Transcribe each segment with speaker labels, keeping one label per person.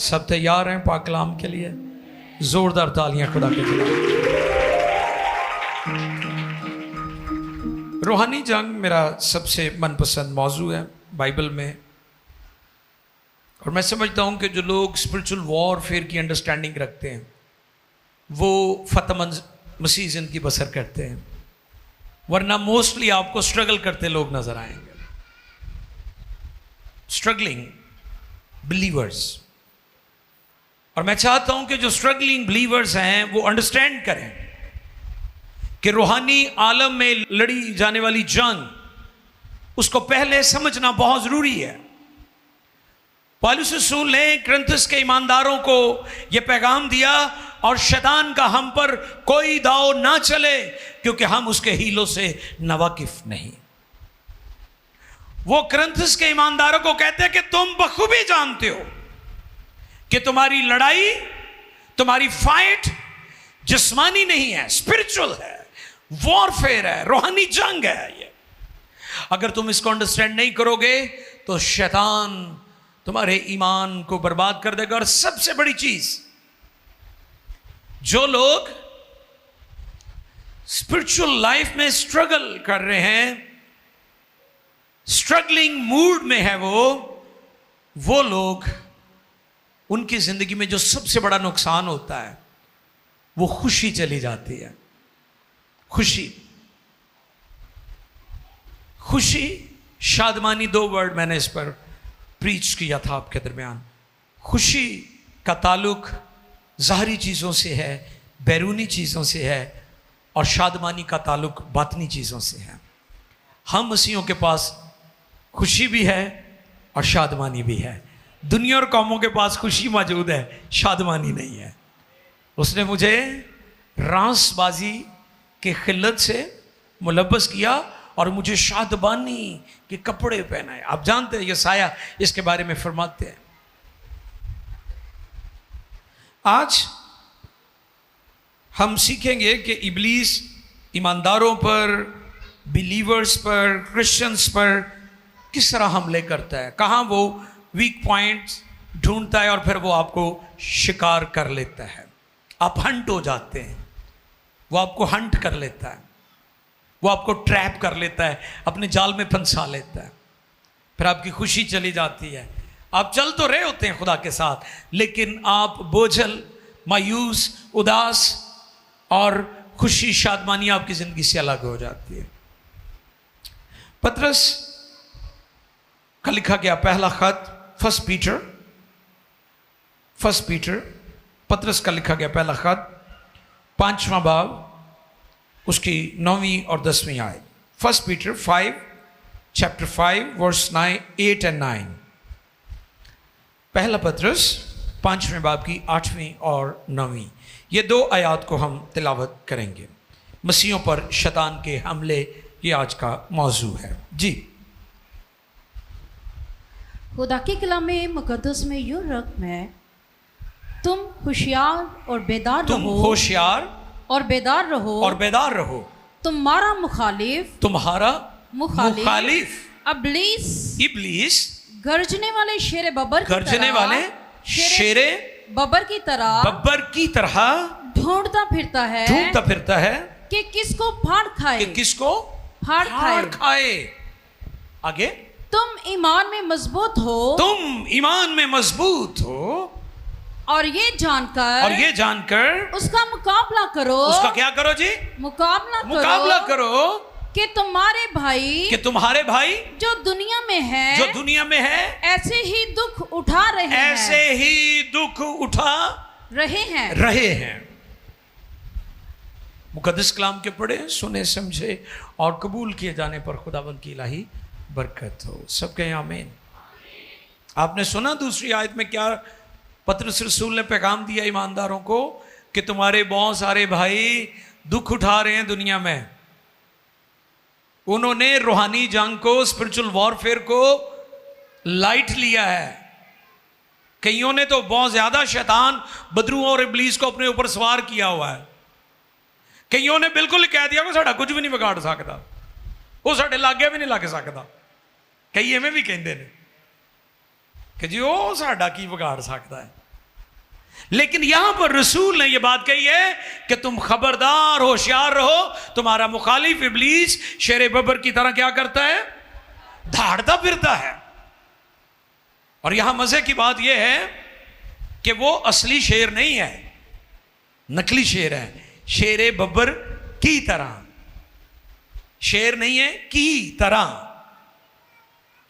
Speaker 1: सब तैयार हैं पाक कलाम के लिए? जोरदार तालियां खुदा के लिए। रूहानी जंग मेरा सबसे मनपसंद मौजू है बाइबल में, और मैं समझता हूं कि जो लोग स्पिरिचुअल वॉरफेयर की अंडरस्टैंडिंग रखते हैं वो फतहमंद मसीह ज़िंदगी बसर करते हैं, वरना मोस्टली आपको स्ट्रगल करते लोग नजर आएंगे। Struggling believers. और मैं चाहता हूं कि जो स्ट्रगलिंग बिलीवर्स हैं वो अंडरस्टैंड करें कि रूहानी आलम में लड़ी जाने वाली जंग उसको पहले समझना बहुत जरूरी है। पौलुस रसूल ने कुरिन्थुस के ईमानदारों को यह पैगाम दिया, और शैतान का हम पर कोई दाव ना चले क्योंकि हम उसके हीलों से नवाकिफ नहीं। वो कुरिन्थुस के ईमानदारों को कहते हैं कि तुम बखूबी जानते हो कि तुम्हारी लड़ाई, तुम्हारी फाइट जिस्मानी नहीं है, स्पिरिचुअल है, वॉरफेयर है, रूहानी जंग है ये। अगर तुम इसको अंडरस्टैंड नहीं करोगे तो शैतान तुम्हारे ईमान को बर्बाद कर देगा। और सबसे बड़ी चीज, जो लोग स्पिरिचुअल लाइफ में स्ट्रगल कर रहे हैं, स्ट्रगलिंग मूड में है वो लोग, उनकी जिंदगी में जो सबसे बड़ा नुकसान होता है वो खुशी चली जाती है। खुशी, शादमानी, दो वर्ड मैंने इस पर प्रीच किया था आपके दरमियान। खुशी का ताल्लुक ज़ाहरी चीज़ों से है, बैरूनी चीज़ों से है, और शादमानी का ताल्लुक बातनी चीज़ों से है। हम मसीहों के पास खुशी भी है और शादमानी भी है। दुनिया और कौमों के पास खुशी मौजूद है, शादमानी नहीं है। उसने मुझे रासबाजी के खिल्लत से मुलब्बस किया और मुझे शादबानी के कपड़े पहनाए। आप जानते हैं यसाया इसके बारे में फरमाते हैं। आज हम सीखेंगे कि इब्लीस ईमानदारों पर, बिलीवर्स पर, क्रिश्चियंस पर किस तरह हमले करता है, कहाँ वो वीक पॉइंट्स ढूंढता है और फिर वो आपको शिकार कर लेता है। आप हंट हो जाते हैं, वो आपको हंट कर लेता है, वो आपको ट्रैप कर लेता है, अपने जाल में फंसा लेता है। फिर आपकी खुशी चली जाती है। आप चल तो रहे होते हैं खुदा के साथ, लेकिन आप बोझल, मायूस, उदास, और खुशी, शादमानी आपकी जिंदगी से अलग हो जाती है। पतरस का लिखा गया पहला खत, फर्स्ट पीटर, पतरस का लिखा गया पहला खत, 5वां बाब, उसकी 9वीं और 10वीं आयत। फर्स्ट पीटर 5, चैप्टर 5, वर्स 8 और 9। पहला पतरस 5वें बाब की 8वीं और 9वीं, ये 2 आयत को हम तिलावत करेंगे। मसीहों पर शैतान के हमले, ये आज का मौजू है। जी,
Speaker 2: खुदा के कलाम मुकद्दस में यूं रकम है, तुम होशियार और बेदार रहो, तुम्हारा मुखालिफ इब्लीस
Speaker 1: गरजने वाले शेर बब्बर
Speaker 2: की तरह ढूंढता फिरता है कि किसको फाड़ खाए।
Speaker 1: आगे,
Speaker 2: तुम ईमान में मजबूत हो और ये जानकर उसका मुकाबला करो।
Speaker 1: उसका क्या करो जी? मुकाबला करो
Speaker 2: कि तुम्हारे भाई जो दुनिया में है ऐसे ही दुख उठा रहे हैं।
Speaker 1: मुकद्दस कलाम के पढ़े, सुने, समझे और कबूल किए जाने पर खुदावंद की इलाही बरकत हो। सब कहें आमीन। आपने सुना दूसरी आयत में क्या पतरस रसूल ने पैगाम दिया ईमानदारों को कि तुम्हारे बहुत सारे भाई दुख उठा रहे हैं दुनिया में। उन्होंने रूहानी जंग को, स्पिरिचुअल वॉरफेयर को लाइट लिया है। कईयों ने तो बहुत ज्यादा शैतान, बदरुओं और इब्लीस को अपने ऊपर सवार किया हुआ है। कईयों ने बिल्कुल कह दिया कि साडा कुछ भी नहीं बिगाड़ सकता, वो साडे लागे भी नहीं लग सकता। कई एवें भी कहते हैं कि जी वो साडा की बिगाड़ सकता है। लेकिन यहां पर रसूल ने यह बात कही है कि तुम खबरदार होशियार रहो, तुम्हारा मुखालिफ इब्लीस शेर बबर की तरह क्या करता है, धाड़ता फिरता है। और यहां मजे की बात यह है कि वो असली शेर नहीं है, नकली शेर है, शेर बबर की तरह, शेर नहीं है की तरह।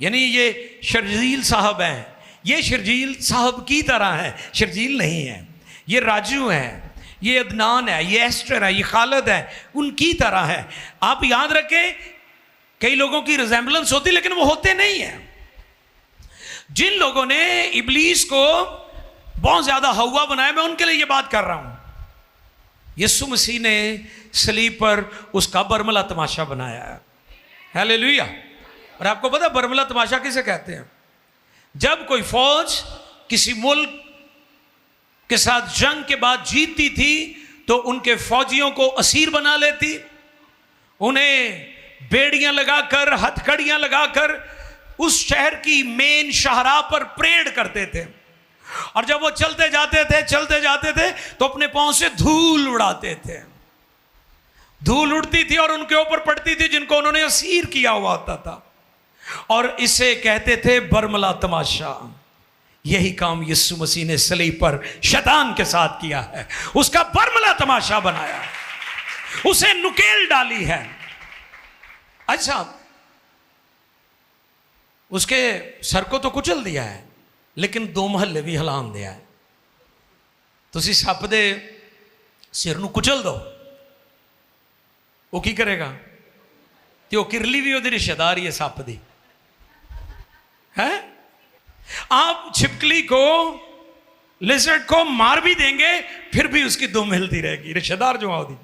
Speaker 1: यानी ये शर्जील साहब हैं, ये शर्जील साहब की तरह है, शर्जील नहीं है। ये राजू है, ये अदनान है, ये एस्टर है, ये खालिद है, उनकी तरह है। आप याद रखें, कई लोगों की रिजेंबलेंस होती लेकिन वो होते नहीं है। जिन लोगों ने इब्लीस को बहुत ज्यादा हवा बनाया, मैं उनके लिए ये बात कर रहा हूं। यीशु मसीह ने सलीब पर उसका बरमला तमाशा बनाया है। हालेलुया। और आपको पता बरमला तमाशा किसे कहते हैं? जब कोई फौज किसी मुल्क के साथ जंग के बाद जीतती थी तो उनके फौजियों को असीर बना लेती, उन्हें बेड़ियां लगाकर, हथकड़ियां लगाकर उस शहर की मेन शाहराह पर परेड करते थे। और जब वो चलते जाते थे तो अपने पांव से धूल उड़ाते थे। धूल उड़ती थी और उनके ऊपर पड़ती थी जिनको उन्होंने असीर किया हुआ होता था, और इसे कहते थे बरमला तमाशा। यही काम यीशु मसीह ने सलीब पर शैतान के साथ किया है, उसका बरमला तमाशा बनाया, उसे नुकेल डाली है। अच्छा, उसके सर को तो कुचल दिया है लेकिन दो महल्ले भी हिलान दिया है। तुसी सप दे सिर नूं कुचल दो, वो की करेगा? तो किरली भी ओदी रिश्तेदार ही है सप दी है। आप छिपकली को, लिजर्ड को मार भी देंगे फिर भी उसकी दुम हिलती रहेगी, रिश्तेदार जो आओ।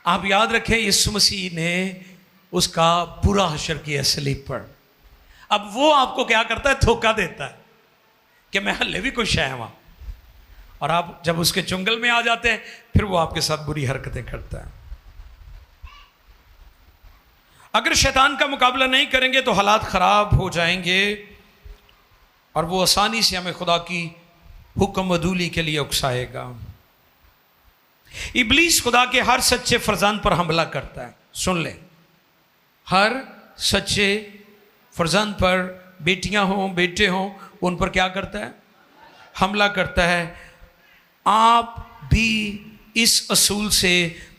Speaker 1: आप याद रखें, यीशु मसीह ने उसका पूरा हशर किया सलीब पर। अब वो आपको क्या करता है? धोखा देता है कि मैं हल्ले भी कुछ है वहां, और आप जब उसके चुंगल में आ जाते हैं फिर वो आपके साथ बुरी हरकतें करता है। अगर शैतान का मुकाबला नहीं करेंगे तो हालात खराब हो जाएंगे और वो आसानी से हमें खुदा की हुक्म अदूली के लिए उकसाएगा। इब्लीस खुदा के हर सच्चे फरजान पर हमला करता है। सुन ले, हर सच्चे फरजान पर, बेटियां हों बेटे हों, उन पर क्या करता है? हमला करता है। आप भी इस असूल से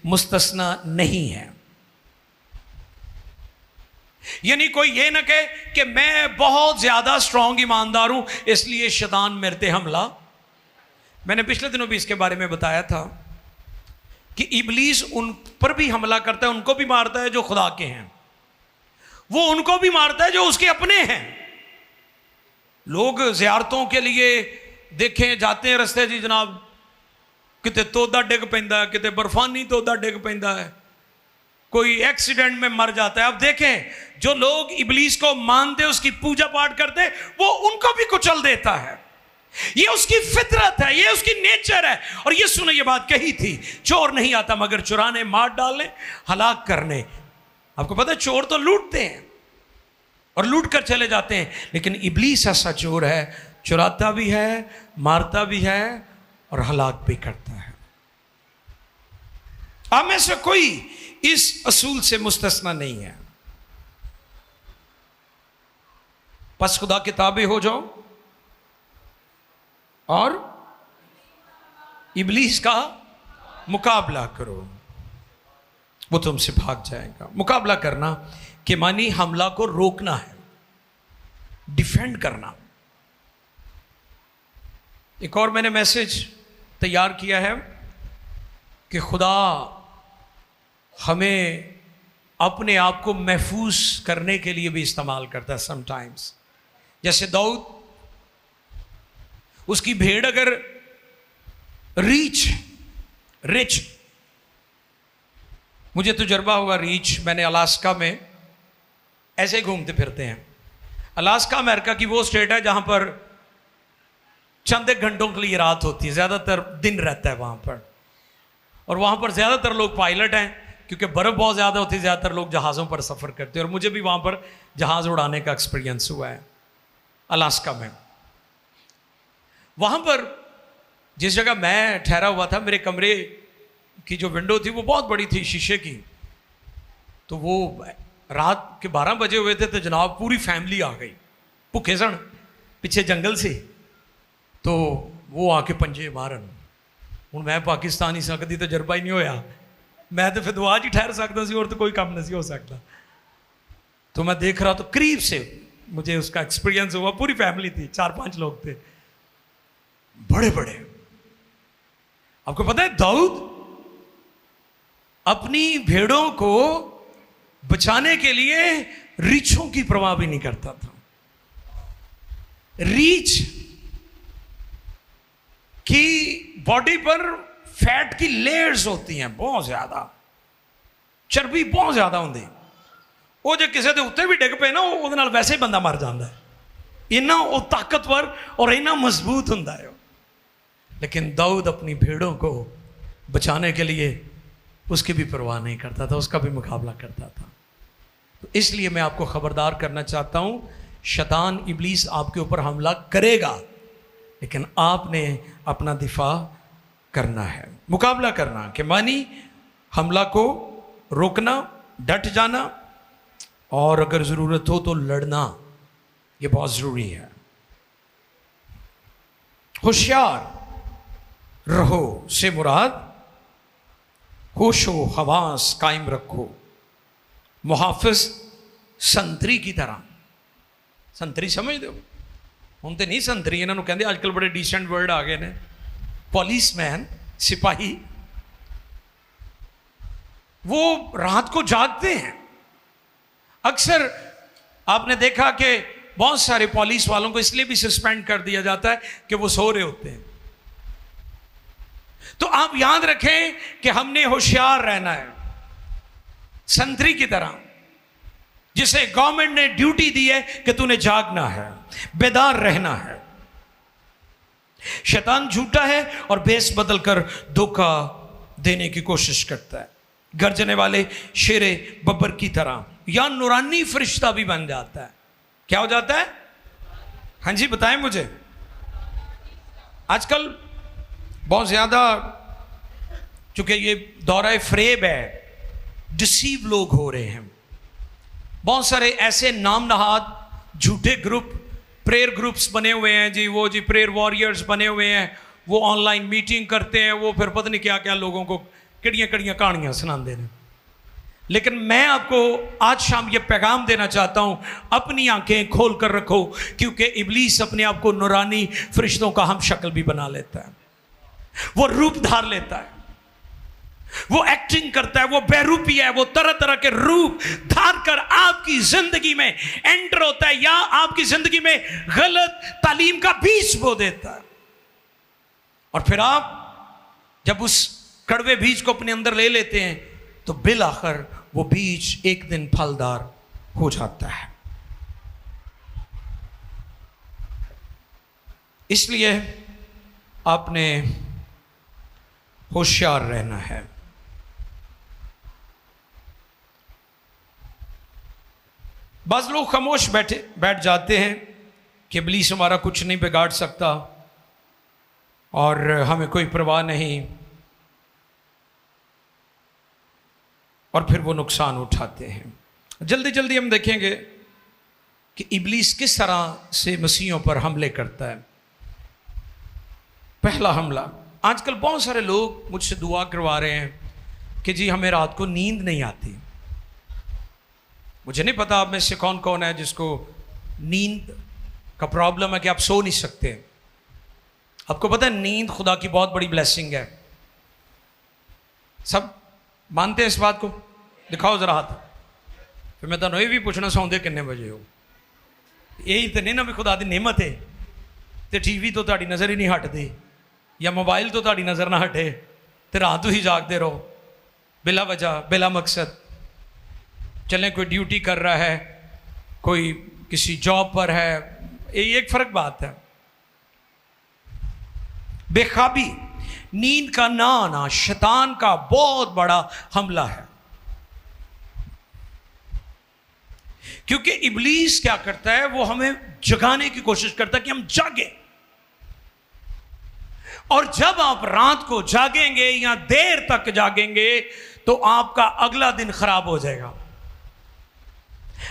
Speaker 1: मुस्तस्ना नहीं है। यानी कोई ये ना कहे कि मैं बहुत ज्यादा स्ट्रांग ईमानदार हूं इसलिए शैतान मेरे पे हमला। मैंने पिछले दिनों भी इसके बारे में बताया था कि इब्लीस उन पर भी हमला करता है, उनको भी मारता है जो खुदा के हैं, वो उनको भी मारता है जो उसके अपने हैं। लोग ज़ियारतों के लिए देखें जाते हैं रस्ते जी जनाब, किते तोदा डिग पैंदा है, किते बर्फानी तोदा डिग पैंदा है, कोई एक्सीडेंट में मर जाता है। अब देखें, जो लोग इब्लीस को मानते, उसकी पूजा पाठ करते, वो उनको भी कुचल देता है। ये उसकी फितरत है, ये उसकी नेचर है। और यीशु ने ये बात कही थी, चोर नहीं आता मगर चुराने, मार डालने, हलाक करने। आपको पता है चोर तो लूटते हैं और लूट कर चले जाते हैं, लेकिन इब्लीस ऐसा चोर है, चुराता भी है, मारता भी है और हलाक भी करता है। आप में से कोई इस असूल से मुस्तस्ना नहीं है। बस खुदा के ताबे हो जाओ और इब्लीस का मुकाबला करो, वो तुमसे भाग जाएगा। मुकाबला करना कि मानी हमला को रोकना है, डिफेंड करना। एक और मैंने मैसेज तैयार किया है कि खुदा हमें अपने आप को महफूज करने के लिए भी इस्तेमाल करता है समटाइम्स। जैसे दाऊद, उसकी भेड़ अगर रिच, मुझे तजुर्बा हुआ रीच, मैंने अलास्का में ऐसे ही घूमते फिरते हैं। अलास्का अमेरिका की वो स्टेट है जहां पर चंद एक घंटों के लिए रात होती है, ज़्यादातर दिन रहता है वहां पर। और वहां पर ज़्यादातर लोग पायलट हैं क्योंकि बर्फ़ बहुत ज़्यादा होती है, ज़्यादातर लोग जहाज़ों पर सफ़र करते हैं। और मुझे भी वहां पर जहाज़ उड़ाने का एक्सपीरियंस हुआ है अलास्का में। वहां पर जिस जगह मैं ठहरा हुआ था, मेरे कमरे की जो विंडो थी वो बहुत बड़ी थी, शीशे की। तो वो रात के 12 बजे हुए थे, तो जनाब पूरी फैमिली आ गई, भुखे सन पिछे जंगल से। तो वो आके पंजे मारन। हूँ मैं पाकिस्तान ही सकती, तजर्बा ही नहीं होया, मैं तो फिर दुआ ही ठहर सकता सी, और तो कोई काम नहीं हो सकता। तो मैं देख रहा, तो करीब से मुझे उसका एक्सपीरियंस हुआ। पूरी फैमिली थी, 4-5 लोग थे, बड़े बड़े। आपको पता है दाऊद अपनी भेड़ों को बचाने के लिए रीछों की परवाह भी नहीं करता था। रीछ की बॉडी पर फैट की लेयर्स होती हैं बहुत ज्यादा, चर्बी बहुत ज्यादा होती। वो जो किसी के उत्ते भी डिग पे ना, वो वैसे ही बंदा मर जाता है, इन्ना वो ताकतवर और इन्ना मजबूत होता है। लेकिन दाऊद अपनी भेड़ों को बचाने के लिए उसकी भी परवाह नहीं करता था, उसका भी मुकाबला करता था। तो इसलिए मैं आपको खबरदार करना चाहता हूं, शैतान इब्लीस आपके ऊपर हमला करेगा, लेकिन आपने अपना दिफा करना है, मुकाबला करना, कि मानी हमला को रोकना, डट जाना, और अगर ज़रूरत हो तो लड़ना। ये बहुत ज़रूरी है। होशियार रहो से मुराद होशो हवास कायम रखो, मुहाफिज संतरी की तरह। संतरी समझ दो, हम तो नहीं संतरी, इन्होंने कहते आजकल बड़े डिसेंट वर्ड आ गए ने, पुलिसमैन, सिपाही। वो रात को जागते हैं। अक्सर आपने देखा कि बहुत सारे पुलिस वालों को इसलिए भी सस्पेंड कर दिया जाता है कि वो सो रहे होते हैं। तो आप याद रखें कि हमने होशियार रहना है, संतरी की तरह, जिसे गवर्नमेंट ने ड्यूटी दी है कि तूने जागना है, बेदार रहना है। शैतान झूठा है और भेस बदल कर धोखा देने की कोशिश करता है। गर्जने वाले शेरे बब्बर की तरह, या नूरानी फरिश्ता भी बन जाता है। क्या हो जाता है? हाँ जी बताएं मुझे। आजकल बहुत ज्यादा, चूंकि ये दौरा फ्रेब है, डिसीव लोग हो रहे हैं। बहुत सारे ऐसे नाम नहाद झूठे ग्रुप, प्रेयर ग्रुप्स बने हुए हैं जी, वो जी प्रेयर वॉरियर्स बने हुए हैं, वो ऑनलाइन मीटिंग करते हैं, वो फिर पता नहीं क्या क्या लोगों को कड़ियाँ कड़ियाँ कहानियाँ सुनाते हैं। लेकिन मैं आपको आज शाम ये पैगाम देना चाहता हूं, अपनी आंखें खोल कर रखो, क्योंकि इब्लीस अपने आप को नूरानी फरिश्तों का हम शक्ल भी बना लेता है, वो रूप धार लेता है, वो एक्टिंग करता है, वो बेरूपी है, वो तरह तरह के रूप धार कर आपकी जिंदगी में एंटर होता है, या आपकी जिंदगी में गलत तालीम का बीज बो देता है। और फिर आप जब उस कड़वे बीज को अपने अंदर ले लेते हैं, तो बिल आखिर वो बीज एक दिन फलदार हो जाता है। इसलिए आपने होशियार रहना है। बाज़ लोग खामोश बैठ जाते हैं कि इब्लीस हमारा कुछ नहीं बिगाड़ सकता और हमें कोई परवाह नहीं, और फिर वो नुकसान उठाते हैं। जल्दी जल्दी हम देखेंगे कि इब्लीस किस तरह से मसीहों पर हमले करता है। पहला हमला, आजकल बहुत सारे लोग मुझसे दुआ करवा रहे हैं कि जी हमें रात को नींद नहीं आती। मुझे नहीं पता आप में से कौन कौन है जिसको नींद का प्रॉब्लम है कि आप सो नहीं सकते। आपको पता है नींद खुदा की बहुत बड़ी ब्लेसिंग है। सब मानते हैं इस बात को? दिखाओ जरा हाथ। फिर मैं तो ये भी पूछना सौंदे कितने बजे हो। यही तो नहीं ना भी खुदा दी नेमत है, तो टीवी तो ताड़ी नज़र ही नहीं हटती, या मोबाइल तो ताड़ी नज़र ना हटे, तो रात ही जागते रहो बिला वजह बिला मकसद। चलें कोई ड्यूटी कर रहा है, कोई किसी जॉब पर है, ये एक फर्क बात है। बेखाबी, नींद का ना आना शैतान का बहुत बड़ा हमला है। क्योंकि इब्लीस क्या करता है, वो हमें जगाने की कोशिश करता है कि हम जागे। और जब आप रात को जागेंगे या देर तक जागेंगे तो आपका अगला दिन खराब हो जाएगा,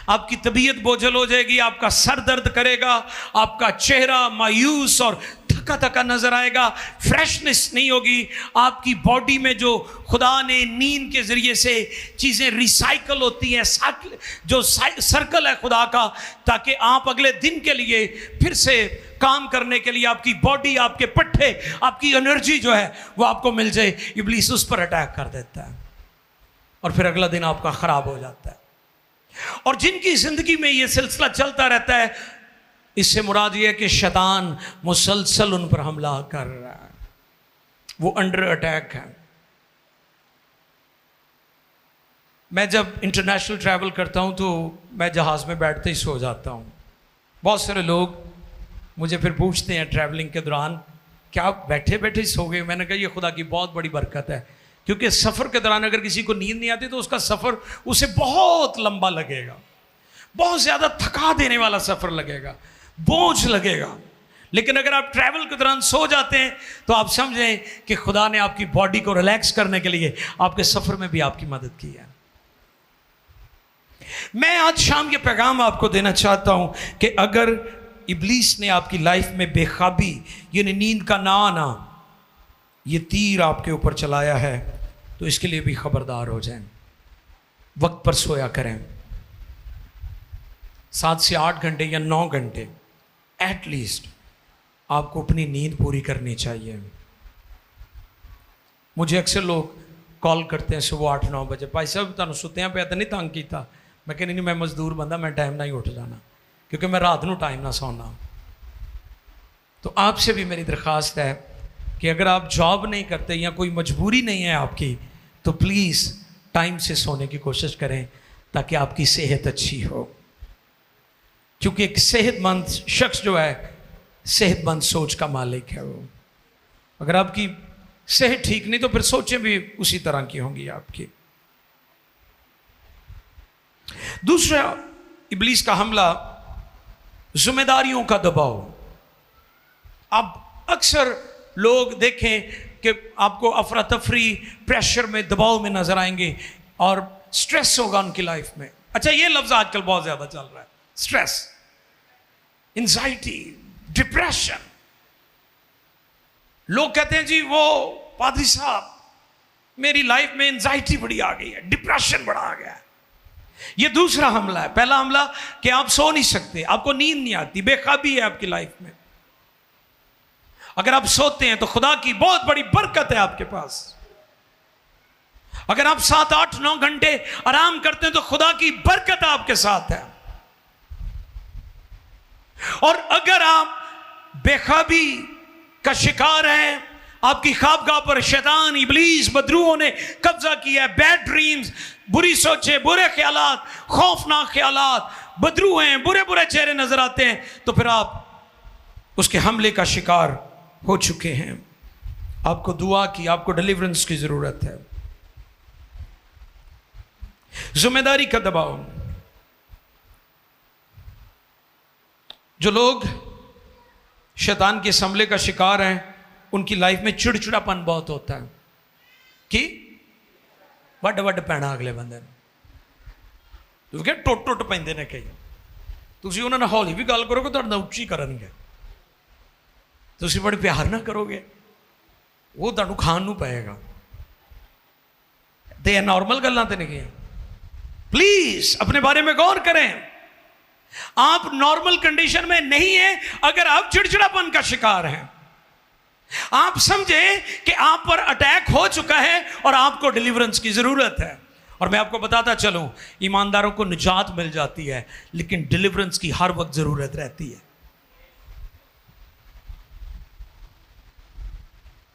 Speaker 1: आपकी तबीयत बोझल हो जाएगी, आपका सर दर्द करेगा, आपका चेहरा मायूस और थका थका नजर आएगा, फ्रेशनेस नहीं होगी। आपकी बॉडी में जो खुदा ने नींद के जरिए से चीजें रिसाइकल होती हैं, जो सर्कल है खुदा का, ताकि आप अगले दिन के लिए फिर से काम करने के लिए आपकी बॉडी, आपके पट्टे, आपकी एनर्जी जो है वो आपको मिल जाए। इब्लीस उस पर अटैक कर देता है और फिर अगला दिन आपका खराब हो जाता है। और जिनकी जिंदगी में ये सिलसिला चलता रहता है, इससे मुराद ये है कि शैतान मुसलसल उन पर हमला कर रहा है, वो अंडर अटैक है। मैं जब इंटरनेशनल ट्रैवल करता हूं तो मैं जहाज में बैठते ही सो जाता हूं। बहुत सारे लोग मुझे फिर पूछते हैं ट्रैवलिंग के दौरान, क्या आप बैठे बैठे ही सो गए? मैंने कहा ये खुदा की बहुत बड़ी बरकत है, क्योंकि सफ़र के दौरान अगर किसी को नींद नहीं आती तो उसका सफ़र उसे बहुत लंबा लगेगा, बहुत ज़्यादा थका देने वाला सफ़र लगेगा, बोझ लगेगा। लेकिन अगर आप ट्रैवल के दौरान सो जाते हैं तो आप समझें कि खुदा ने आपकी बॉडी को रिलैक्स करने के लिए आपके सफ़र में भी आपकी मदद की है। मैं आज शाम ये पैगाम आपको देना चाहता हूं कि अगर इब्लीस ने आपकी लाइफ में बेखाबी यानी नींद का ना आना, ये तीर आपके ऊपर चलाया है, तो इसके लिए भी खबरदार हो जाएं। वक्त पर सोया करें, 7 से 8 घंटे या 9 घंटे एटलीस्ट आपको अपनी नींद पूरी करनी चाहिए। मुझे अक्सर लोग कॉल करते हैं सुबह 8-9 बजे, भाई साहब तुहानू सुत्तियां पे तो नहीं तंग किया? मैं कहनी नहीं, मैं मजदूर बंदा, मैं टाइम ना ही उठ जाना, क्योंकि मैं रात को टाइम ना सोना। तो आपसे भी मेरी दरख्वास्त है कि अगर आप जॉब नहीं करते या कोई मजबूरी नहीं है आपकी, तो प्लीज़ टाइम से सोने की कोशिश करें ताकि आपकी सेहत अच्छी हो। क्योंकि एक सेहतमंद शख्स जो है सेहतमंद सोच का मालिक है वो। अगर आपकी सेहत ठीक नहीं तो फिर सोचें भी उसी तरह की होंगी आपकी। दूसरा इब्लीस का हमला, जिम्मेदारियों का दबाव। अब अक्सर लोग देखें कि आपको अफरा तफरी, प्रेशर में, दबाव में नजर आएंगे और स्ट्रेस होगा उनकी लाइफ में। अच्छा, ये लफ्ज आजकल बहुत ज्यादा चल रहा है, स्ट्रेस, एंजाइटी, डिप्रेशन। लोग कहते हैं जी वो पादरी साहब मेरी लाइफ में एंजाइटी बड़ी आ गई है, डिप्रेशन बड़ा आ गया है। ये दूसरा हमला है। पहला हमला कि आप सो नहीं सकते, आपको नींद नहीं आती, बेखाबी है आपकी लाइफ में। अगर आप सोते हैं तो खुदा की बहुत बड़ी बरकत है आपके पास। अगर आप 7, 8, 9 घंटे आराम करते हैं तो खुदा की बरकत आपके साथ है। और अगर आप बेखाबी का शिकार हैं, आपकी ख्वाबगाह पर शैतान, इब्लीस, बदरूहों ने कब्जा किया है, बैड ड्रीम्स, बुरी सोचे, बुरे ख्यालात, खौफनाक ख्यालात, बदरू हैं, बुरे बुरे चेहरे नजर आते हैं, तो फिर आप उसके हमले का शिकार हो चुके हैं। आपको दुआ की, आपको डिलीवरेंस की जरूरत है। जिम्मेदारी का दबाव। जो लोग शैतान के इस हमले का शिकार हैं उनकी लाइफ में चिड़चिड़ापन बहुत होता है कि वड वड पैना अगले बंदे तो क्या टुट टुट पैंदे ने कई। तुसी उन्होंने हौली भी गल करोगे तो उच्ची करनगे, तुसी बड़े प्यार ना करोगे वो तुहानू खान नू पएगा। तो नॉर्मल गल्लां ते नहीं। प्लीज अपने बारे में गौर करें। आप नॉर्मल कंडीशन में नहीं है अगर आप चिड़चिड़ापन का शिकार हैं। आप समझें कि आप पर अटैक हो चुका है और आपको डिलीवरेंस की जरूरत है। और मैं आपको बताता चलूं, ईमानदारों को निजात मिल जाती है लेकिन डिलीवरेंस की हर वक्त जरूरत रहती है।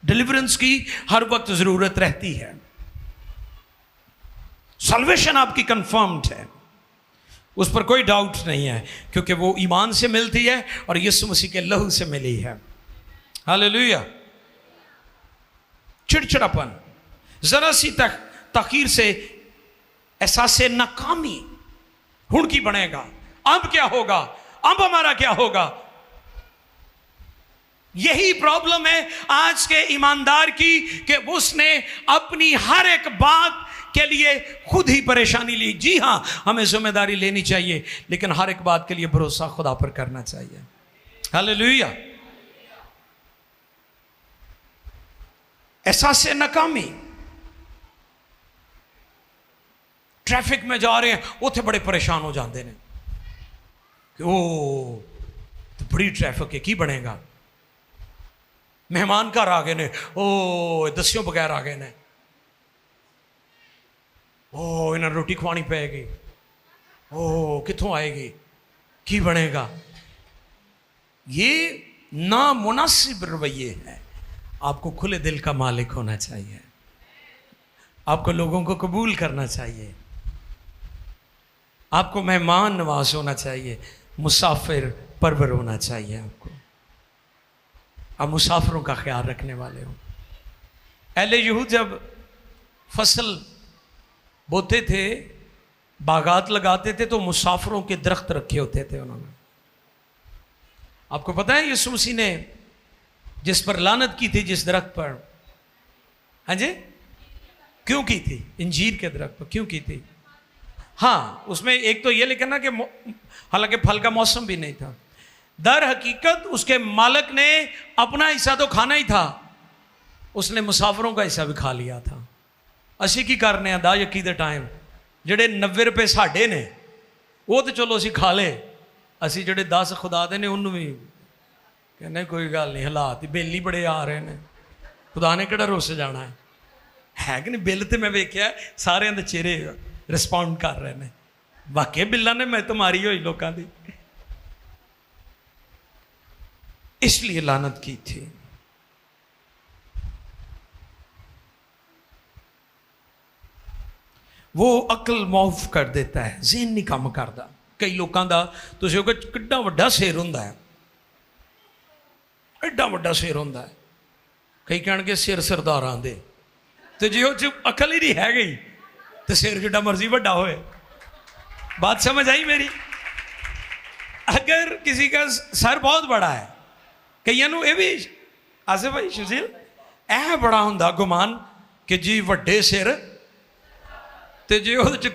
Speaker 1: डिलीवरेंस की हर वक्त जरूरत रहती है। सल्वेशन आपकी कंफर्म्ड है, उस पर कोई डाउट नहीं है, क्योंकि वो ईमान से मिलती है और यीशु मसीह के लहू से मिली है। हालेलुया। चिड़चिड़ापन, जरा सी तखीर से एहसास नाकामी, हुण की बनेगा, अब क्या होगा, अब हमारा क्या होगा, यही प्रॉब्लम है आज के ईमानदार की कि उसने अपनी हर एक बात के लिए खुद ही परेशानी ली। जी हाँ, हमें जिम्मेदारी लेनी चाहिए, लेकिन हर एक बात के लिए भरोसा खुदा पर करना चाहिए। हालेलुया। एहसास नाकामी, ट्रैफिक में जा रहे हैं, उथे बड़े परेशान हो जाते हैं कि ओ तो बड़ी ट्रैफिक है, की बनेगा। मेहमान घर आ गए ने, ओ दस्यों बगैर आ गए ने, ओ इन्हें रोटी खुआनी पेगी, ओ कितों आएगी, की बनेगा। ये नामुनासिब रवैये हैं। आपको खुले दिल का मालिक होना चाहिए, आपको लोगों को कबूल करना चाहिए, आपको मेहमान नवाज होना चाहिए, मुसाफिर परवर होना चाहिए। आपको, आप मुसाफिरों का ख्याल रखने वाले हो। अहले यहूद जब फसल बोते थे, बागात लगाते थे, तो मुसाफिरों के दरख्त रखे होते थे उन्होंने। आपको पता है यीशु मसीह ने जिस पर लानत की थी, जिस दरख्त पर, हाँ जी, क्यों की थी? इंजीर के दरख्त पर क्यों की थी? हाँ, उसमें एक तो ये लिखना कि हालांकि फल का मौसम भी नहीं था। दर हकीकत उसके मालिक ने अपना हिस्सा तो खाना ही था, उसने मुसाफिरों का हिस्सा भी खा लिया था। असी की करने दा यकी दे टाइम जेडे 90 रुपए साढ़े ने, वो तो चलो असी खा ले, असी जेडे 10 खुदा दे ने उन्होंने भी कहने कोई गल नहीं, हालात बिल ही बड़े आ रहे हैं, खुदा ने किहड़ा रुस जाना है कि नहीं। बिल तो मैं वेख्या सारे दे चेहरे रिस्पॉन्ड कर रहे हैं, वाकई बिल्लां ने मैं तो मारी हुई लोगों की, इसलिए लानत की थी। वो अकल मौफ कर देता है, ज़हन नहीं काम करता। कई लोगों का तुसीं कहो किड्डा वड्डा सिर हुंदा है, एड्डा वड्डा सिर हुंदा है, कई कहणगे सिर सरदारां दे, तो जे उह च अकल ही नहीं है गई तो सिर जिड्डा मर्जी वड्डा होए। बात समझ आई मेरी? अगर किसी का सर बहुत बड़ा है, कईयां नूं ये भी आसिफ भाई सुशील ऐ बड़ा हुंदा गुमान कि जी वड्डे सिर, तो जे उहदे च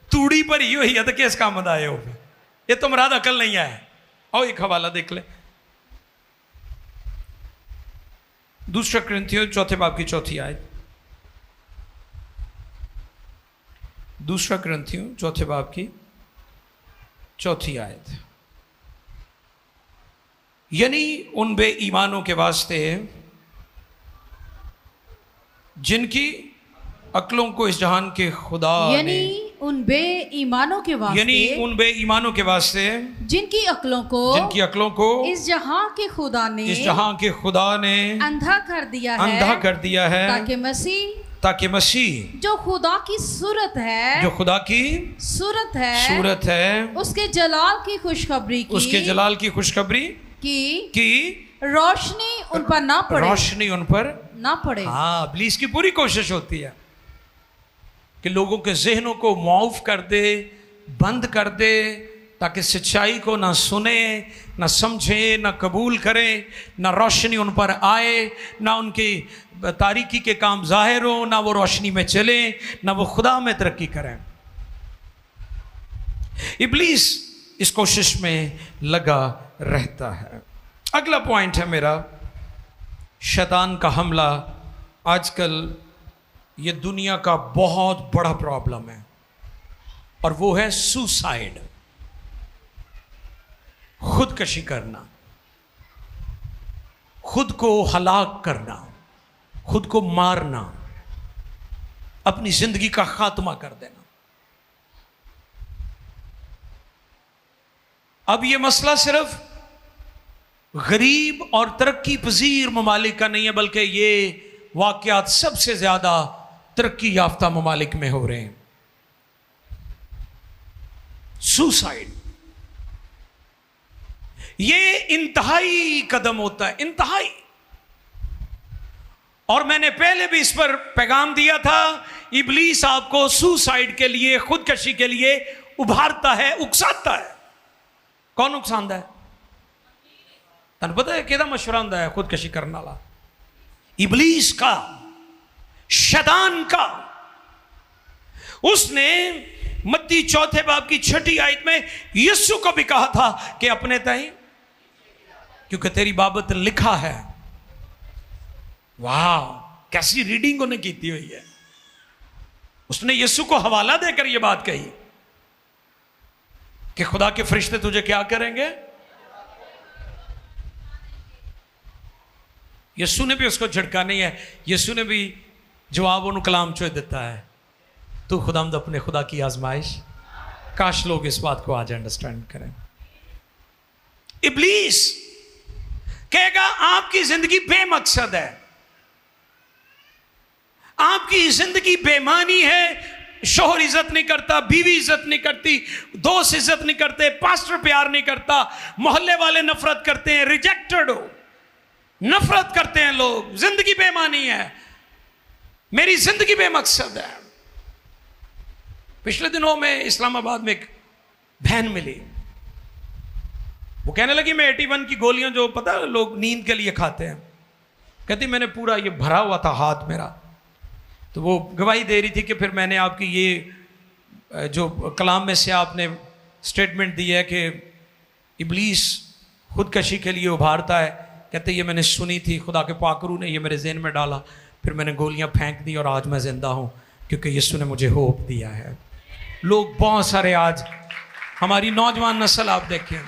Speaker 1: तूड़ी भरी हुई है तो किस काम दा है? ये तो मुराद अकल नहीं है। आओ एक हवाला देख ले, दूसरा कुरिन्थियों चौथे बाब की चौथी आयत। दूसरा कुरिन्थियों चौथे बाब की चौथी आयत। यानी उन बेईमानों के वास्ते जिनकी अक्लों को इस जहान के खुदा ने,
Speaker 2: उन बेईमानों के वास्ते,
Speaker 1: यानी उन बेईमानों के वास्ते
Speaker 2: जिनकी अक्लों को इस जहां के खुदा ने अंधा कर दिया है, ताकि मसीह जो खुदा की सूरत है उसके जलाल की खुशखबरी की रोशनी उन पर ना पड़े।
Speaker 1: हाँ, इब्लीस की पूरी कोशिश होती है कि लोगों के जहनों को माफ कर दे, बंद कर दे, ताकि सच्चाई को ना सुने, ना समझे, ना कबूल करें, ना रोशनी उन पर आए, ना उनकी तारीकी के काम जाहिर हो, ना वो रोशनी में चले, ना वो खुदा में तरक्की करें। इब्लीस इस कोशिश में लगा रहता है। अगला पॉइंट है मेरा, शैतान का हमला। आजकल ये दुनिया का बहुत बड़ा प्रॉब्लम है, और वो है सुसाइड, खुदकशी करना, खुद को हलाक करना, खुद को मारना, अपनी जिंदगी का खात्मा कर देना। अब ये मसला सिर्फ गरीब और तरक्की पजीर ममालिक का नहीं है, बल्कि ये वाकयात सबसे ज्यादा तरक्की याफ्ता ममालिक में हो रहे हैं। सुसाइड ये इंतहाई कदम होता है, इंतहाई। और मैंने पहले भी इस पर पैगाम दिया था, इब्लीस आपको सुसाइड के लिए, खुदकशी के लिए उभारता है, उकसाता है। कौन उकसाता है? तुहानूं पता है किहदा मशवरा हुंदा है खुदकशी करने वाला? इबलीस का, शैतान का। उसने मत्ती 4 बाब की 6 आयत में यीशु को भी कहा था कि अपने ताई, क्योंकि तेरी बाबत लिखा है। वाह, कैसी रीडिंग उन्हें की हुई है। उसने यीशु को हवाला देकर यह बात कही कि खुदा के फरिश्ते तुझे क्या करेंगे। यीशु ने भी उसको झटका नहीं है, यीशु ने भी जवाब उन्हें कलाम चो देता है, तू खुदामद अपने खुदा की आजमाइश। काश लोग इस बात को आज अंडरस्टैंड करें। इब्लीस कहेगा आपकी जिंदगी बेमकसद है, आपकी जिंदगी बेमानी है। शोहर इज्जत नहीं करता, बीवी इज्जत नहीं करती, दोस्त इज्जत नहीं करते, पास्टर प्यार नहीं करता, मोहल्ले वाले नफरत करते हैं, रिजेक्टेड हो, नफरत करते हैं लोग, जिंदगी बेमानी है, मेरी जिंदगी बेमकसद है। पिछले दिनों में इस्लामाबाद में एक बहन मिली, वो कहने लगी मैं 81 की गोलियां जो पता है लोग नींद के लिए खाते हैं, कहती मैंने पूरा ये भरा हुआ था हाथ मेरा। तो वो गवाही दे रही थी कि फिर मैंने आपकी ये जो कलाम में से आपने स्टेटमेंट दी है कि इब्लीस खुदकशी के लिए उभारता है, कहते ये मैंने सुनी थी, खुदा के पाकरू ने ये मेरे ज़हन में डाला, फिर मैंने गोलियां फेंक दी और आज मैं ज़िंदा हूँ क्योंकि यीशु ने मुझे होप दिया है। लोग बहुत सारे आज हमारी नौजवान नस्ल आप देखें,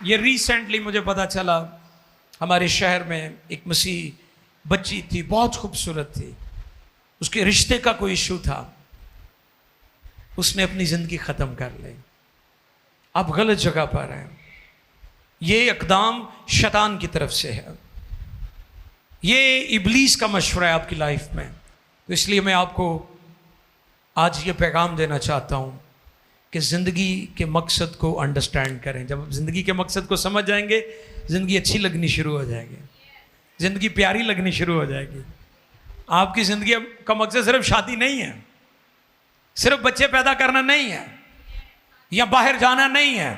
Speaker 1: ये रिसेंटली मुझे पता चला हमारे शहर में एक मसीह बच्ची थी, बहुत खूबसूरत थी, उसके रिश्ते का कोई इशू था, उसने अपनी ज़िंदगी ख़त्म कर ली। आप गलत जगह पर हैं, ये इक़दाम शैतान की तरफ से है, ये इब्लीस का मशवरा है आपकी लाइफ में। तो इसलिए मैं आपको आज ये पैगाम देना चाहता हूँ कि ज़िंदगी के मकसद को अंडरस्टैंड करें। जब ज़िंदगी के मकसद को समझ जाएंगे, ज़िंदगी अच्छी लगनी शुरू हो जाएगी, ज़िंदगी प्यारी लगनी शुरू हो जाएगी। आपकी ज़िंदगी का मकसद सिर्फ शादी नहीं है, सिर्फ बच्चे पैदा करना नहीं है, या बाहर जाना नहीं है,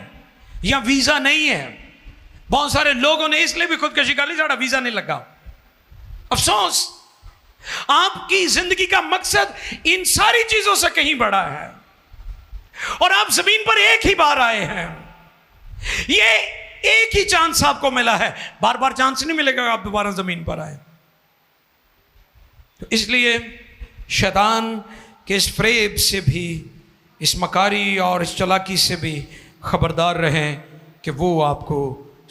Speaker 1: या वीज़ा नहीं है। बहुत सारे लोगों ने इसलिए भी खुदकशी कर ली, साड़ा वीज़ा नहीं लगा। अफसोस, आपकी ज़िंदगी का मकसद इन सारी चीज़ों से कहीं बड़ा है, और आप ज़मीन पर एक ही बार आए हैं। ये एक ही चांस आपको मिला है, बार बार चांस नहीं मिलेगा आप दोबारा ज़मीन पर आए। तो इसलिए शैतान के इस फ़रेब से भी, इस मकारी और इस चालाकी से भी खबरदार रहें कि वो आपको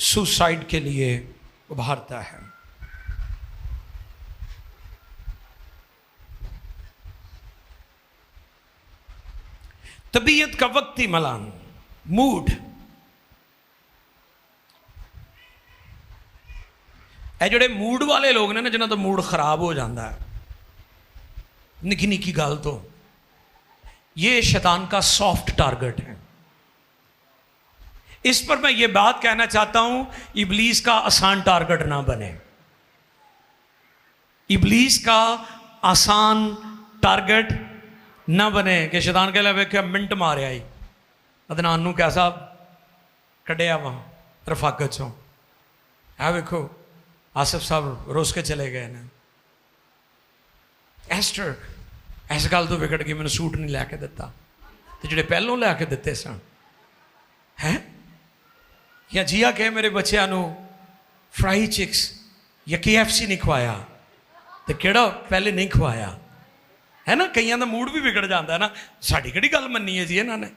Speaker 1: सुसाइड के लिए उभारता है। तबीयत का वक्ती मलान, मूड, ਇਹ ਜਿਹੜੇ मूड वाले लोग ने ना जिन्हों का मूड खराब हो जाता है निकी निकी गल तो, ये शैतान का सॉफ्ट टारगेट है। इस पर मैं ये बात कहना चाहता हूं, इब्लीस का आसान टारगेट ना बने। इब्लीस का आसान टारगेट ना बने कि शैतान कह वे क्या मिनट मारे आई अदनान नूं कैसा कढ़िया वहां रफाकत चों, है वेखो आसिफ साहब रोस के चले गए ने, एस्टर इस गल तो विगड़ गई, मैंने सूट नहीं लैके दिता, तो जोड़े पहलों लैके दिते सन हैं, या जिया कहे मेरे बच्चों नूं फ्राई चिक्स या KFC नहीं खवाया, तो केड़ा पहले नहीं खवाया, है ना। कईयां दा मूड भी बिगड़ जाता है ना, साड़ी किहड़ी गल मन्नी है जी इन्होंने।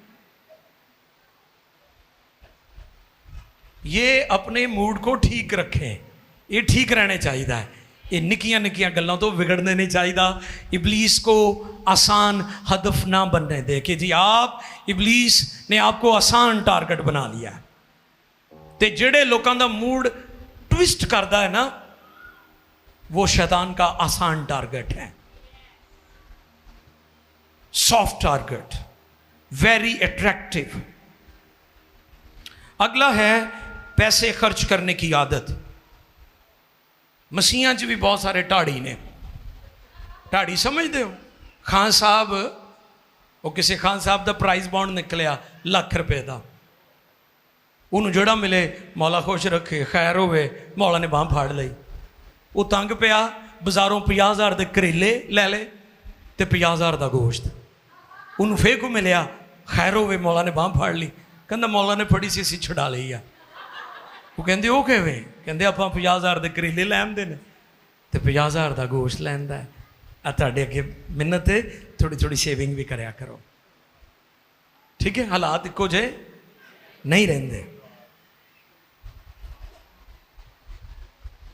Speaker 1: ये अपने मूड को ठीक रखें, ये ठीक रहने चाहिए है, ये निक्कियां निक्कियां गल्लों तो बिगड़ने नहीं चाहिए। इब्लीस को आसान हदफ ना बनने दे कि जी आप, इब्लीस ने आपको आसान टारगेट बना लिया है। तो जेड़े लोगों का मूड ट्विस्ट करता है ना, वो शैतान का आसान टारगेट है, सॉफ्ट टारगेट, वेरी अट्रैक्टिव। अगला है पैसे खर्च करने की आदत। मसीहां च भी बहुत सारे ढाड़ी ने, ढाड़ी समझते हो, खान साहब, वो किसी खान साहब का प्राइज बॉन्ड निकलिया ₹1,00,000 का, उन्होंने जोड़ा मिले मौला खुश रखे, खैर होवे। मौला ने बांह फाड़ ली, वो तंग पिया, बाजारों 50,000 के करेले लै ले तो 50,000 का गोश्त। उन्होंने फिर को मिलया, खैर होवे, मौला ने बांह फाड़ ली। कहता मौला ने फड़ी सी असी छुड़ा ली आ। वो कहते वो किवें? कहते आप 50,000 के करेले लै आंदे ने तो 50,000 का गोश्त लैंदा है। आ तुहाडे अगे मिन्नत है, थोड़ी थोड़ी सेविंग भी करया करो। ठीक है, हालात इको जे नहीं रहते।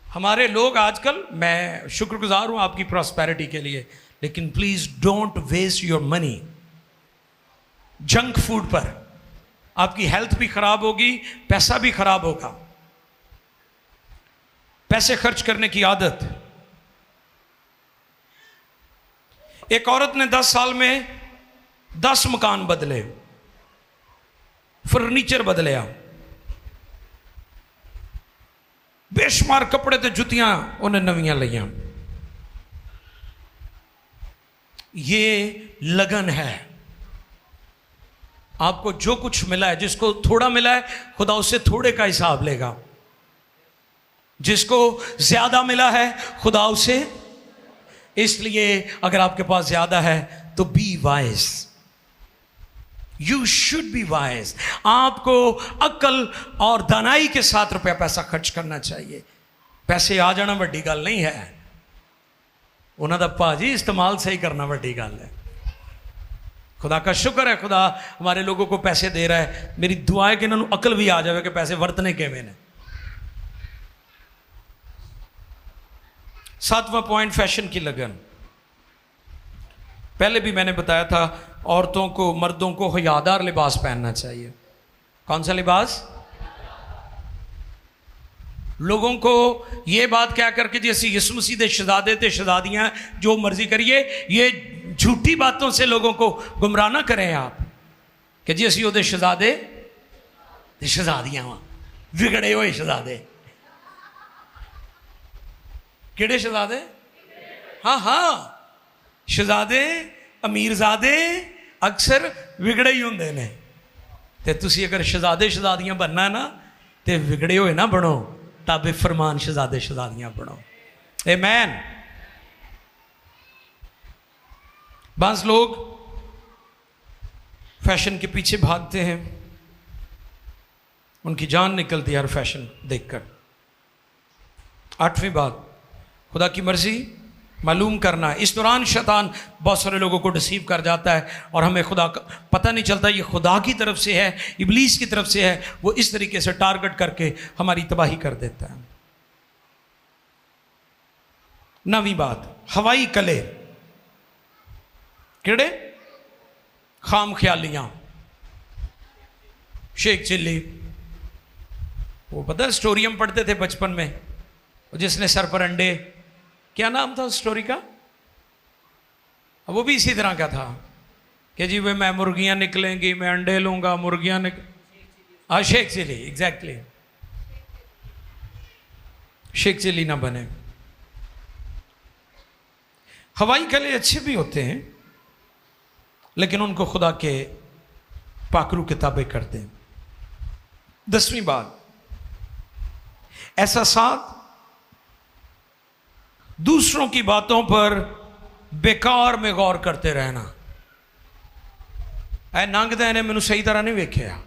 Speaker 1: हमारे लोग आजकल, मैं शुक्रगुजार हूं आपकी प्रॉस्पेरिटी के लिए, लेकिन please don't waste your money junk food पर। आपकी हेल्थ भी खराब होगी, पैसा भी खराब होगा। पैसे खर्च करने की आदत। एक औरत ने 10 साल में 10 मकान बदले, फर्नीचर बदलिया, बेशुमार कपड़े ते जुतियां उन्हें नवियां लिया। ये लगन है। आपको जो कुछ मिला है, जिसको थोड़ा मिला है खुदा उससे थोड़े का हिसाब लेगा, जिसको ज्यादा मिला है खुदा उसे। इसलिए अगर आपके पास ज्यादा है तो be wise, you should be wise. आपको अक्ल और दानाई के साथ रुपया पैसा खर्च करना चाहिए। पैसे आ जाना वड्डी गल नहीं है, उन्होंने भाजी इस्तेमाल सही करना वड्डी गल है। खुदा का शुक्र है, खुदा हमारे लोगों को पैसे दे रहा है। मेरी दुआ है कि इन्होंने अकल भी आ जाए कि पैसे वरतने किवें ने। 7वां पॉइंट, फैशन की लगन। पहले भी मैंने बताया था, औरतों को, मर्दों को हयादार लिबास पहनना चाहिए। कौन सा लिबास? लोगों को ये बात क्या करके जैसे यीशु मसीह दे शहजादे ते शहजादियां जो मर्जी करिए, ये झूठी बातों से लोगों को गुमराह ना करें आप कि जी असी ओदे शहजादे ते शहजादियां वा, बिगड़े हुए शहजादे। किहड़े शहजादे? हाँ हाँ, शहजादे अमीरजादे अक्सर बिगड़े ही होंदे ने। ते तुसी अगर शहजादे शहजादियां बनना ना ते बिगड़े हुए ना बनो, ताबे फरमान शहजादे शहजादियां बनो। आमीन। बाज़ लोग फैशन के पीछे भागते हैं, उनकी जान निकलती है हर फैशन देखकर। 8वीं बात, खुदा की मर्जी मालूम करना। इस दौरान शैतान बहुत सारे लोगों को डिसीव कर जाता है और हमें खुदा का पता नहीं चलता ये खुदा की तरफ से है, इब्लीस की तरफ से है। वो इस तरीके से टारगेट करके हमारी तबाही कर देता है। 9वीं बात, हवाई कले। किहड़े? खाम ख्यालियां, शेख चिल्ली। वो पता स्टोरी हम पढ़ते थे बचपन में, जिसने सर पर अंडे, क्या नाम था उस स्टोरी का? वो भी इसी तरह का था कि जी वे मैं मुर्गियां निकलेंगी, मैं अंडे लूंगा, मुर्गियां हाँ, शेख चिल्ली, एग्जैक्टली। शेख चिल्ली ना बने। हवाई कले अच्छे भी होते हैं, लेकिन उनको खुदा के पाकरू किताबें करते हैं। 10वीं बात, ऐसा साथ दूसरों की बातों पर बेकार में गौर करते रहना। ऐ नंगदा इन्हें मैनू सही तरह नहीं वेख्या,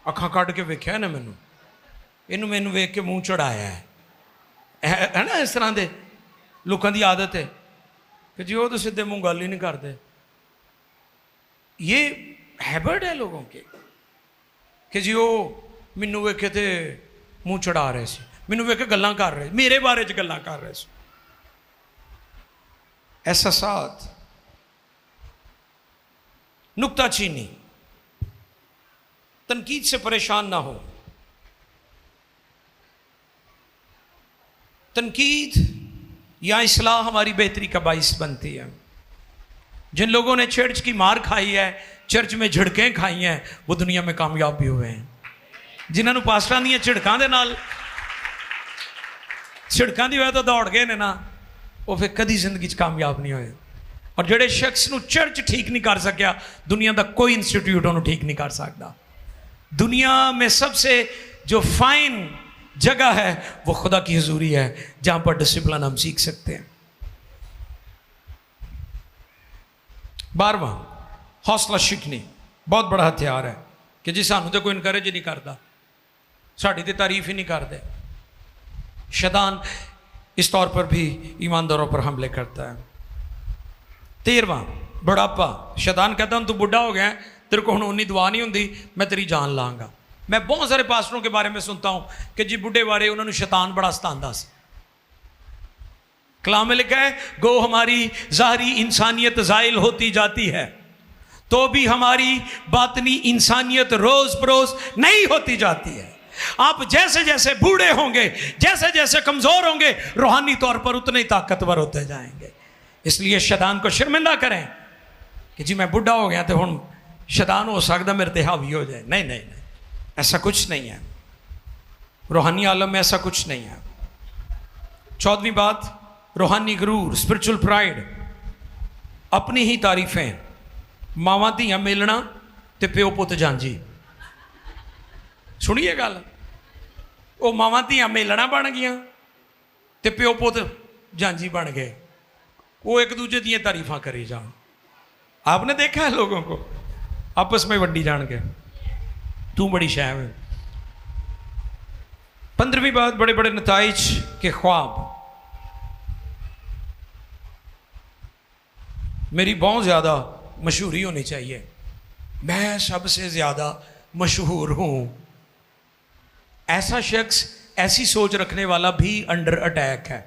Speaker 1: अखां कट के वेख्या ने मैनू, इनू मैनू वेख के मुंह चढ़ाया है ना। इस तरह के लोगों की आदत है कि जी वो तो सीधे मुंह गल ही नहीं करते। ये हैबिट है लोगों के कि जी वो मैनू वेखे तो मुंह चढ़ा रहे सी, मैनू वेख के गल्लां कर रहे, मेरे बारे च गल्लां कर रहे सी। ऐसा साथ, नुक्ताचीनी, तनकीद से परेशान ना हो। तनकीद या इस्लाह हमारी बेहतरी का बाइस बनती है। जिन लोगों ने चर्च की मार खाई है, चर्च में झिड़कें खाई हैं, वो दुनिया में कामयाब भी हुए हैं। जिन्होंने पास्टरां दी झिड़कां दे नाल झिड़कां दी वजह तो दौड़ गए ने ना, वो फिर कभी जिंदगी कामयाब नहीं होए। और जिहड़े शख्स नूं चर्च ठीक नहीं कर सकिया, दुनिया का कोई इंस्टीट्यूट उन्होंने ठीक नहीं कर सकता। दुनिया में सबसे जो फाइन जगह है वो खुदा की हुजूरी है, जहां पर डिसिप्लिन हम सीख सकते हैं। 12वां, हौसला शिकनी। बहुत बड़ा हथियार है कि जी सानू तो कोई इनकरेज ही नहीं करता, साड़ी तो तारीफ ही नहीं करते। शैतान इस तौर पर भी ईमानदारों पर हमले करता है। 13वां, बुढ़ापा। शैतान कहता हूं तू बुढ़ा हो गया, तेरे को उन्नी दुआ नहीं होंगी, मैं तेरी जान लांगा। मैं बहुत सारे पास्टरों के बारे में सुनता हूं कि जी बुढ़े बारे उन्होंने शैतान बड़ा सतांदा सी। कलाम में लिखा है, गो हमारी ज़ाहरी इंसानियत ज़ाइल होती जाती है तो भी हमारी बातनी इंसानियत रोज बरोज नहीं होती जाती है। आप जैसे जैसे बूढ़े होंगे, जैसे जैसे कमजोर होंगे, रूहानी तौर पर उतने ही ताकतवर होते जाएंगे। इसलिए शैतान को शर्मिंदा करें कि जी मैं बुढ़ा हो गया तो हुण शैतान हो सकता मेरे ते हावी हो जाए। नहीं नहीं नहीं, ऐसा कुछ नहीं है। रूहानी आलम में ऐसा कुछ नहीं है। 14वीं बात, रूहानी गुरूर, स्पिरिचुअल प्राइड। अपनी ही तारीफें। मावां धियां मिलना ते प्यो पुत जांजी। सुनिए गल, वो मावां धियां मिलना बन गई ते प्यो पुत जांजी बन गए, वो एक दूजे दी तारीफा करी जान। आपने देखा है लोगों को आपस में वड्डी जान के, तू बड़ी शैव है। 15वीं बात, बड़े बड़े नताइज के ख्वाब। मेरी बहुत ज़्यादा मशहूरी होनी चाहिए, मैं सबसे ज़्यादा मशहूर हूँ। ऐसा शख्स, ऐसी सोच रखने वाला भी अंडर अटैक है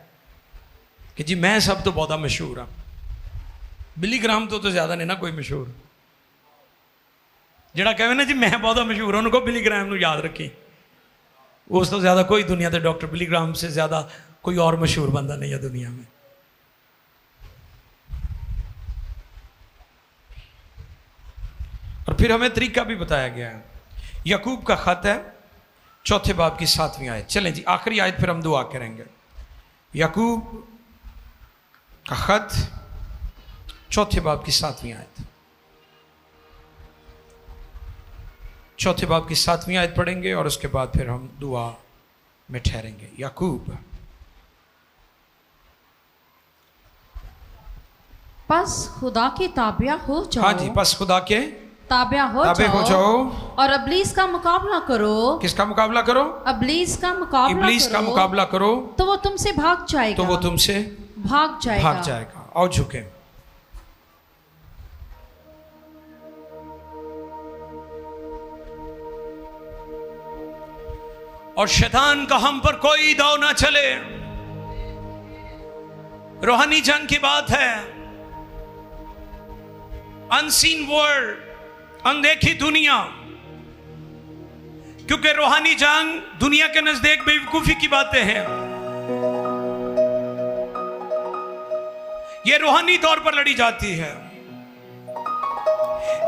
Speaker 1: कि जी मैं सब तो बहुत मशहूर हाँ। बिली ग्राम तो ज़्यादा नहीं ना कोई मशहूर। जिहड़ा कहे ना जी मैं बहुत मशहूर हूँ, उनको बिली ग्राम को याद रखी। उस तो ज़्यादा कोई दुनिया तो डॉक्टर बिली ग्राम से ज़्यादा कोई और मशहूर बंदा नहीं है दुनिया में। और फिर हमें तरीका भी बताया गया है। याकूब का खत है, 4 बाब की 7वीं आयत। चलें जी, आखिरी आयत फिर हम दुआ करेंगे। याकूब का खत 4 बाब की 7वीं आयत। 4 बाब की 7वीं आयत पढ़ेंगे और उसके बाद फिर हम दुआ में ठहरेंगे। याकूब,
Speaker 2: बस खुदा के ताबिया हो जाओ।
Speaker 1: हाँ जी, बस खुदा के
Speaker 2: ताबिया हो जाओ और इब्लीस का मुकाबला करो।
Speaker 1: किसका मुकाबला करो?
Speaker 2: इब्लीस का मुकाबला
Speaker 1: इब्लीस का मुकाबला करो
Speaker 2: तो वो तुमसे भाग जाएगा।
Speaker 1: तो वो तुमसे
Speaker 2: भाग
Speaker 1: जाएगा। आओ झुके। और शैतान का हम पर कोई दाव ना चले। रूहानी जंग की बात है। अनसीन वर्ल्ड, अनदेखी दुनिया, क्योंकि रूहानी जंग दुनिया के नजदीक बेवकूफी की बातें हैं। यह रूहानी तौर पर लड़ी जाती है,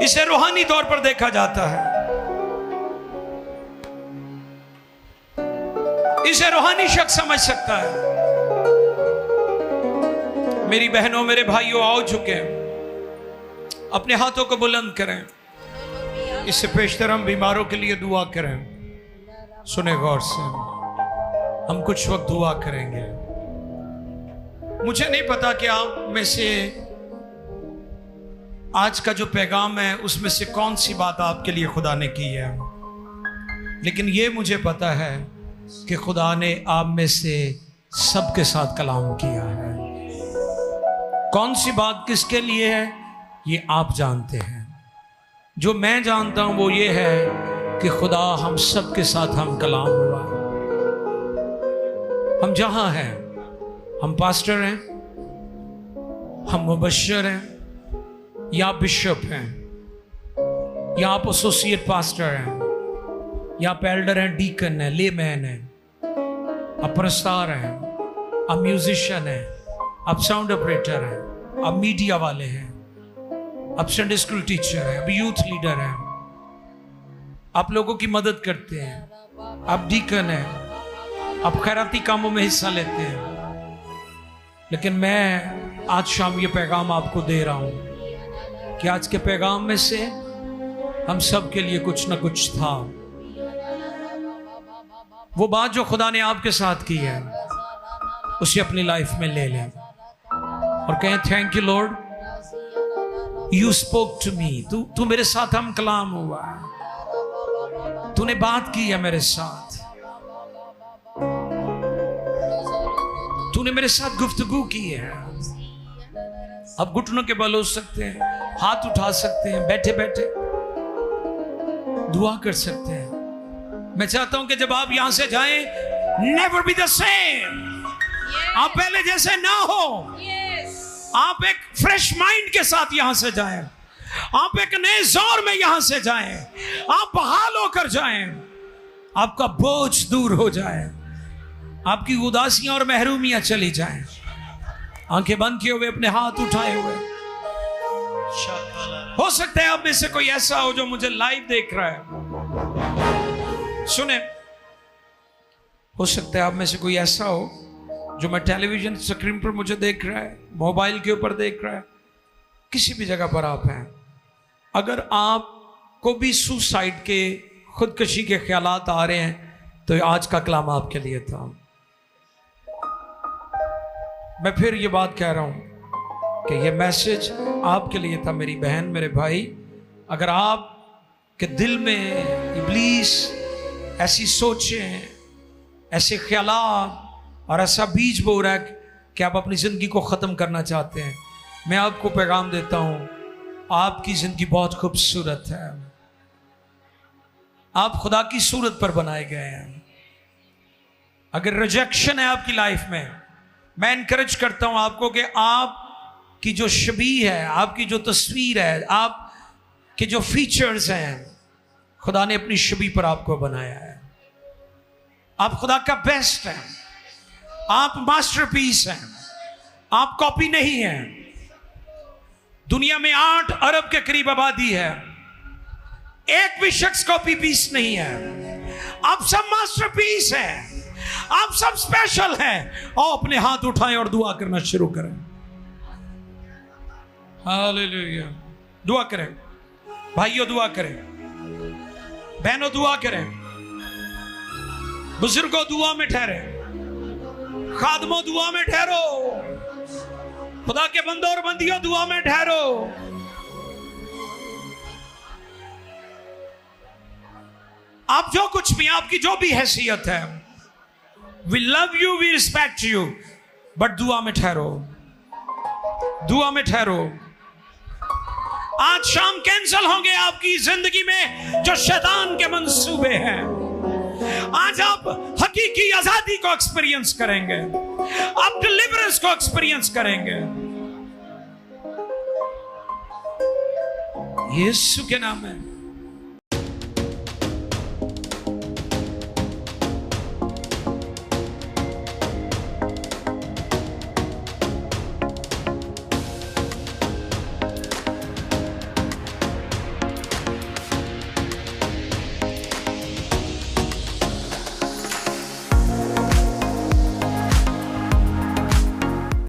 Speaker 1: इसे रूहानी तौर पर देखा जाता है, इसे रूहानी शख्स समझ सकता है। मेरी बहनों, मेरे भाइयों, आओ झुके, अपने हाथों को बुलंद करें। इससे पेशतर हम बीमारों के लिए दुआ करें। सुने गौर से, हम कुछ वक्त दुआ करेंगे। मुझे नहीं पता कि आप में से आज का जो पैगाम है उसमें से कौन सी बात आपके लिए खुदा ने की है, लेकिन ये मुझे पता है कि खुदा ने आप में से सबके साथ कलाम किया है। कौन सी बात किसके लिए है ये आप जानते हैं। जो मैं जानता हूं वो ये है कि खुदा हम सबके साथ हम कलाम हुआ। हम जहां हैं, हम पास्टर हैं, हम मुबश्शिर हैं, या आप बिशप हैं, या आप एसोसिएट पास्टर हैं, या आप एल्डर हैं, डीकन हैं, लेमैन हैं, आप प्रस्तार हैं, आप म्यूजिशियन हैं, आप साउंड ऑपरेटर हैं, आप मीडिया वाले हैं, आप संडे स्कूल टीचर हैं, आप यूथ लीडर हैं, आप लोगों की मदद करते हैं, आप डीकन हैं, आप खैराती कामों में हिस्सा लेते हैं। लेकिन मैं आज शाम ये पैगाम आपको दे रहा हूं कि आज के पैगाम में से हम सब के लिए कुछ ना कुछ था। वो बात जो खुदा ने आपके साथ की है उसे अपनी लाइफ में ले लें और कहें thank you lord, you spoke to me. तू मेरे साथ हम कलाम हुआ है, तूने बात की है मेरे साथ, तूने मेरे साथ गुफ्तगू की है। अब घुटनों के बल हो सकते हैं, हाथ उठा सकते हैं, बैठे बैठे दुआ कर सकते हैं। मैं चाहता हूं कि जब आप यहां से जाएं, नेवर बी द सेम। आप पहले जैसे ना हो। आप एक फ्रेश माइंड के साथ यहां से जाएं, आप एक नए जोर में यहां से जाएं, आप बहाल होकर जाएं, आपका बोझ दूर हो जाए, आपकी उदासियां और महरूमियां चली जाएं। आंखें बंद किए हुए, अपने हाथ उठाए हुए। हो सकता है आप में से कोई ऐसा हो जो मुझे लाइव देख रहा है। सुने, हो सकता है आप में से कोई ऐसा हो जो मैं टेलीविजन स्क्रीन पर मुझे देख रहा है, मोबाइल के ऊपर देख रहा है, किसी भी जगह पर आप हैं। अगर आपको भी सुसाइड के, खुदकशी के ख्यालात आ रहे हैं तो आज का कलाम आपके लिए था। मैं फिर ये बात कह रहा हूं कि ये मैसेज आपके लिए था मेरी बहन, मेरे भाई। अगर आप के दिल में इब्लीस ऐसी सोचें, ऐसे ख्यालात और ऐसा बीज बो रहा है कि आप अपनी जिंदगी को खत्म करना चाहते हैं, मैं आपको पैगाम देता हूं, आपकी जिंदगी बहुत खूबसूरत है। आप खुदा की सूरत पर बनाए गए हैं। अगर रिजेक्शन है आपकी लाइफ में, मैं इनकरेज करता हूं आपको कि आपकी जो शबीह है, आपकी जो तस्वीर है, आपके जो फीचर्स हैं, खुदा ने अपनी शबीह पर आपको बनाया है। आप खुदा का बेस्ट हैं, आप मास्टरपीस हैं, आप कॉपी नहीं हैं। दुनिया में 8 अरब के करीब आबादी है, एक भी शख्स कॉपी पीस नहीं है। आप सब मास्टरपीस हैं, आप सब स्पेशल हैं। और अपने हाथ उठाएं और दुआ करना शुरू करें। हालेलुया। दुआ करें भाइयों, दुआ करें बहनों, दुआ करें बुजुर्गों, दुआ में ठहरे, खादमों दुआ में ठहरो, खुदा के बंदों और बंदियों दुआ में ठहरो। आप जो कुछ भी, आपकी जो भी हैसियत है, we love you, we respect you, but दुआ में ठहरो, दुआ में ठहरो। आज शाम कैंसिल होंगे आपकी जिंदगी में जो शैतान के मंसूबे हैं। आज आप हकीकी आजादी को एक्सपीरियंस करेंगे, आप डिलीवरेंस को एक्सपीरियंस करेंगे यीशु के नाम में।